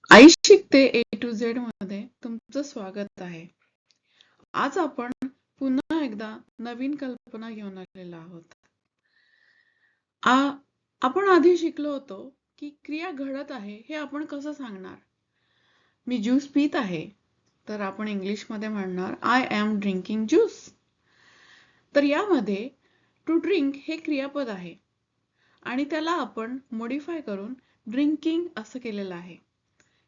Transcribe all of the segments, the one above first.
आई शिकते A to Z मध्ये तुमचं स्वागत आहे. आज आपण पुन्हा एकदा नवीन कल्पना घेऊन आलेलो आहोत. आपण आधी शिकलो होतो की क्रिया घडत आहे हे आपण कसं सांगणार. मी ज्यूस पीत आहे तर आपण इंग्लिशमध्ये म्हणणार आय एम ड्रिंकिंग ज्यूस. तर यामध्ये टू ड्रिंक हे क्रियापद आहे आणि त्याला आपण मॉडिफाय करून ड्रिंकिंग असं केलेलं आहे.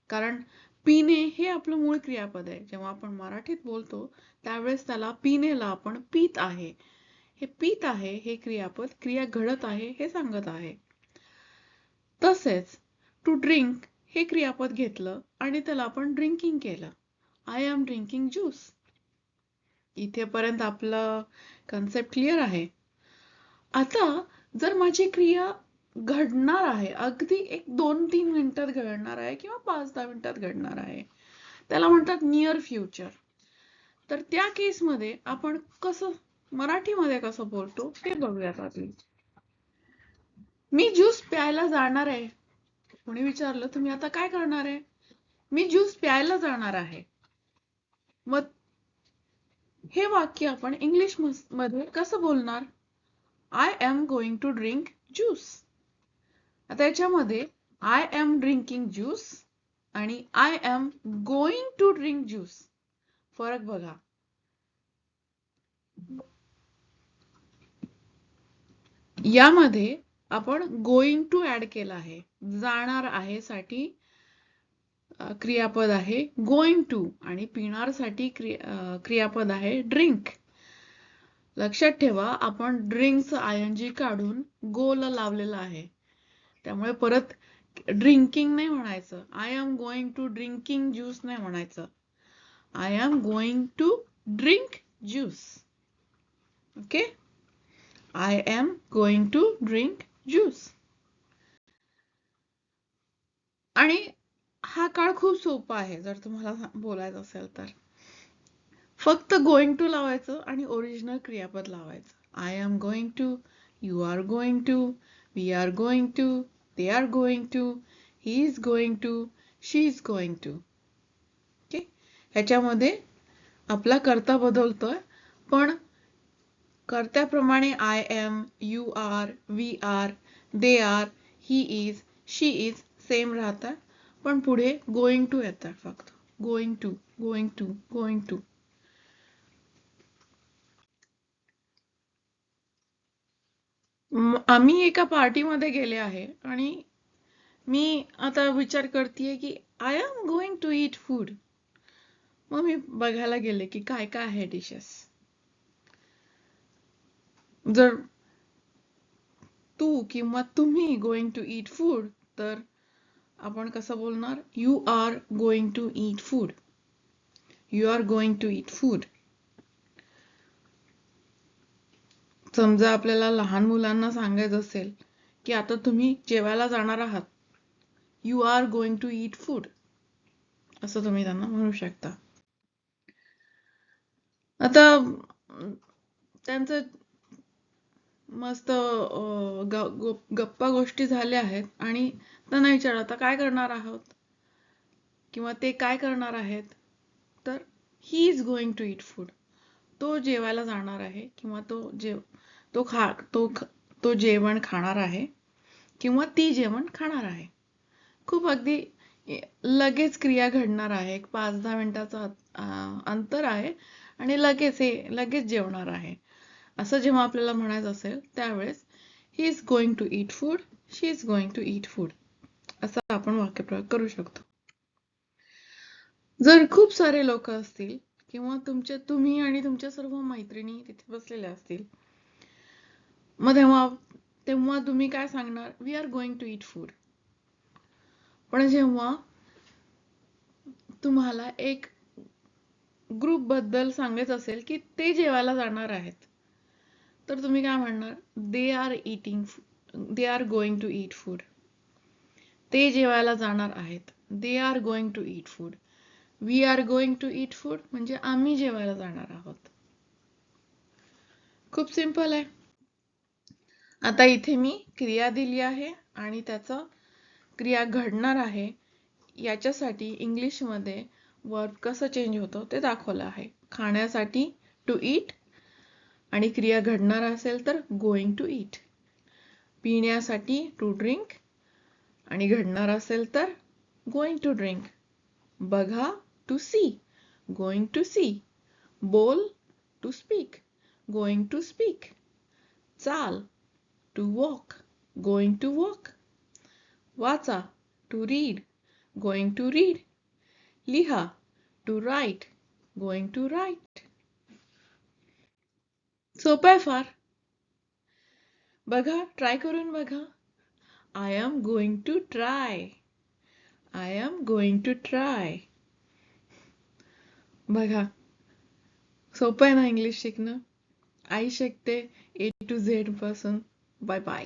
कारण पिणे हे आपलं मूळ क्रियापद आहे. जेव्हा आपण मराठीत बोलतो त्यावेळेस त्याला पिणेला आपण पीत आहे, हे पीत आहे हे क्रियापद क्रिया घडत आहे हे सांगत आहे. तसेच टू ड्रिंक हे क्रियापद घेतलं आणि त्याला आपण ड्रिंकिंग केलं. I am drinking juice. इथेपर्यंत आपलं कन्सेप्ट क्लिअर आहे. आता जर माझी क्रिया घडणार आहे, अगदी एक 2-3 मिनिटात घडणार आहे किंवा 5-10 मिनिटात घडणार आहे, त्याला म्हणतात नियर फ्युचर. तर त्या केसमध्ये आपण कसं मराठीमध्ये कसं बोलतो ते बघूयात आधी. मी ज्यूस प्यायला जाणार आहे. कोणी विचारलं तुम्ही आता काय करणार आहे? मी ज्यूस प्यायला जाणार आहे. मग हे वाक्य आपण इंग्लिश मध्ये कसं बोलणार? I am going to drink juice. आता याच्यामध्ये आय एम ड्रिंकिंग ज्यूस आणि I am going to drink juice फरक बघा. यामध्ये आपण गोइंग टू ऍड केला आहे. जाणार आहे साठी क्रियापद आहे गोइंग टू आणि पिणार साठी क्रियापद आहे ड्रिंक. लक्षात ठेवा आपण ड्रिंक्स आयएनजी काढून गोला लावलेला आहे. त्यामुळे परत ड्रिंकिंग नाही म्हणायचं. I am going to drinking juice नाही म्हणायचं. I am going to drink juice. Okay. I am going to drink juice. आणि हा काळ खूप सोपा आहे जर तुम्हाला बोलायचं असेल तर. फक्त गोइंग टू लावायचं आणि ओरिजिनल क्रियापद लावायचं. I am going to, you are going to, we are going to, they are going to, he is going to, she is going to. Okay. ह्याच्यामध्ये आपला कर्ता बदलतोय पण कर्त्याप्रमाणे I am, you are, we are, they are, he is, she is same राहतात पण पुढे going to येतात फक्त. Going to, going to, going to. आम्ही एका पार्टीमध्ये गेले आहे आणि मी आता विचार करतेय की I am going to eat food. मग मी बघायला गेले की काय काय आहे डिशेस. जर तू किंवा तुम्ही गोइंग टू ईट फूड तर आपण कसं बोलणार? You are going to eat food. You are going to eat food. समजा आपल्याला लहान मुलांना सांगायचं असेल की आता तुम्ही जेवायला जाणार आहात. You are going to eat food असं तुम्ही त्यांना म्हणू शकता. आता त्यांचं मस्त गप्पा गोष्टी झाल्या आहेत आणि त्यांना विचारलं आता काय करणार आहोत किंवा ते काय करणार आहेत. तर he is going to eat food. तो जेवायला जाणार आहे किंवा तो जेवण खाणार आहे किंवा ती जेवण खाणार आहे. खूप अगदी लगेच क्रिया घडणार आहे. एक 5-10 मिनिटाचं अंतर आहे आणि लगेच जेवणार आहे. असं जेव्हा आपल्याला म्हणायचं असेल त्यावेळेस he is going to eat food, she is going to eat food असं आपण वाक्यप्रयोग करू शकतो. जर खूप सारे लोक असतील किंवा तुम्ही आणि तुमच्या सर्व मैत्रिणी तिथे बसलेल्या असतील मग तेव्हा तुम्ही काय सांगणार? We are going to eat food. पण जेव्हा तुम्हाला एक ग्रुप बद्दल सांगायचं असेल की ते जेवायला जाणार आहेत तर तुम्ही काय म्हणणार? They are going to eat food. ते जेवायला जाणार आहेत. They are going to eat food. We are going to eat food म्हणजे आम्ही जेवायला जाणार आहोत. खूप सिंपल आहे. आता इथे मी क्रिया दिली आहे आणि त्याचं क्रिया घडणार आहे. याच्यासाठी इंग्लिशमध्ये वर्ब कसं चेंज होतो ते दाखवलं आहे. खाण्यासाठी टू ईट आणि क्रिया घडणार असेल तर गोइंग टू ईट. पिण्यासाठी टू ड्रिंक आणि घडणार असेल तर गोइंग टू ड्रिंक. बघा to see, going to see. बोल to speak, going to speak. चाल to walk, going to walk. वाचा to read, going to read. लिहा to write, going to write. सोपं आहे फार. बघा, ट्राय करून बघा. I am going to try, I am going to try. बघा, सोपं आहे ना इंग्लिश शिकणं. आई शिकते A to Z पासून. Bye bye.